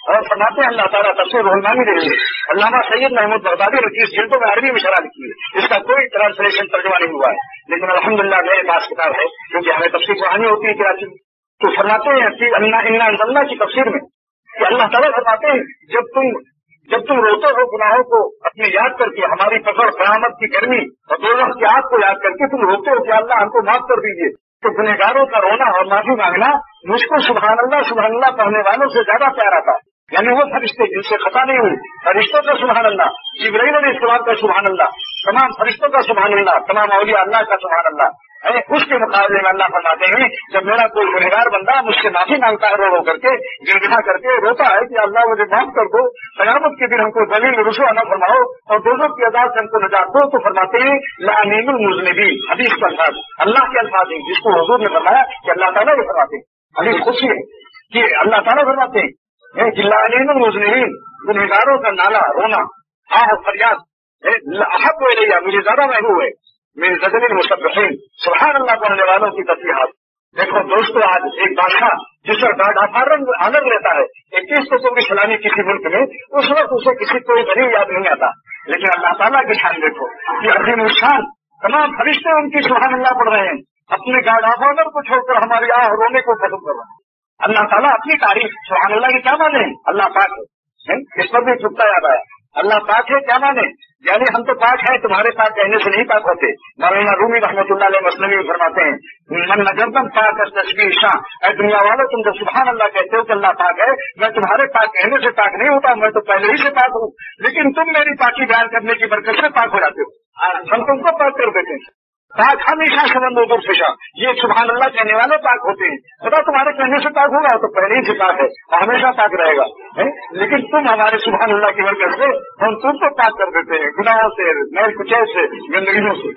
اور فرماتے ہیں اللہ تعالیٰ تفسیر رحمانی دے لیے علامہ سید محمود بغدادی نے 30 جلدوں میں عربی میں شرح لکھی ہے، اس کا کوئی ٹرانسلیشن ترجمہ نہیں ہوا ہے، لیکن الحمدللہ میرے پاس کتاب ہے کیونکہ ہمیں تفسیر قرآنی ہوتی ہے کراچی میں. تو فرماتے ہیں کہ اللہ کی تفسیر میں کہ اللہ تعالیٰ فرماتے ہیں جب تم روتے ہو گناہوں کو اپنے یاد کر کے، ہماری پکڑ قیامت کی گرمی اور دوزخ کی آگ کو یاد کر کے تم روتے ہو کہ اللہ ہم کو معاف کر دیجیے، تو گنہگاروں کا رونا اور معافی مانگنا مجھ کو سبحان اللہ پڑھنے والوں سے زیادہ پیارا تھا. یعنی وہ فرشتے جن سے خطا نہیں ہوئی، فرشتوں کا سبحان اللہ، جبرائیل علیہ السلام کا سبحان اللہ، تمام فرشتوں کا سبحان اللہ، تمام اولیاء اللہ کا سبحان اللہ. اس کے مقابلے میں اللہ فرماتے ہیں جب میرا کوئی گنہگار بندہ مجھ سے معافی مانگتا ہے، رو کر کے گڑگڑا کر کے روتا ہے کہ اللہ مجھے معاف کر دو، قیامت کے دن ہم کو ذلیل رسوا نہ فرماؤ اور دوزخ کی عذاب سے ہم کو نجات دو، تو فرماتے ہیں لعین المذنبین، حدیث کا الفاظ اللہ کے الفاظ ہیں جس کو حضور نے فرمایا کہ اللہ تعالیٰ یہ فرماتے ہیں، حدیث خوشی ہے کہ اللہ تعالیٰ فرماتے ہیں کہ لعین المذنبین، گنہگاروں کا نالا رونا آہ فریاد احب الیہ، مجھے زیادہ محبوب ہے میرے زدن المسبحین، سبحان اللہ پڑھنے والوں کی تسبیحات. دیکھو دوستو، آج ایک بادشاہ جس پر گارڈ آف آنر لیتا ہے 21 کو بھی سلامی کسی ملک میں، اس وقت اسے کسی کوئی غریب یاد نہیں آتا، لیکن اللہ تعالیٰ کی شان دیکھو کہ عظیم الشان تمام فرشتے ان کی سبحان اللہ پڑھ رہے ہیں، اپنے گارڈ آف آنر کو چھوڑ کر ہماری آہ رونے کو ختم کر رہے ہیں. اللہ تعالیٰ اپنی تعریف، سبحان اللہ کی کیا مانے؟ اللہ پاک ہے، اس پر بھی چھپتا یاد آیا. اللہ پاک ہے کیا مانے؟ یعنی ہم تو پاک ہیں، تمہارے پاک کہنے سے نہیں پاک ہوتے. مولانا رومی رحمۃ اللہ علیہ مثنوی میں فرماتے ہیں من نجردم پاک تشبیہ شاہ، اے دنیا والوں تم جو سبحان اللہ کہتے ہو کہ اللہ پاک ہے، میں تمہارے پاک کہنے سے پاک نہیں ہوتا، میں تو پہلے ہی سے پاک ہوں، لیکن تم میری پاکی بیان کرنے کی برکت سے پاک ہو جاتے ہو، ہم تم کو پاک کر دیتے ہیں. پاک ہمیشہ سمند و درفشا، یہ سبحان اللہ کہنے والے پاک ہوتے ہیں. خدا تمہارے کہنے سے پاک ہوگا تو پہلے ہی سے پاک ہے اور ہمیشہ پاک رہے گا، لیکن تم ہمارے سبحان اللہ کی برکت سے ہم تم کو پاک کر دیتے ہیں گناہوں سے، میل کچیل سے، گندگیوں سے.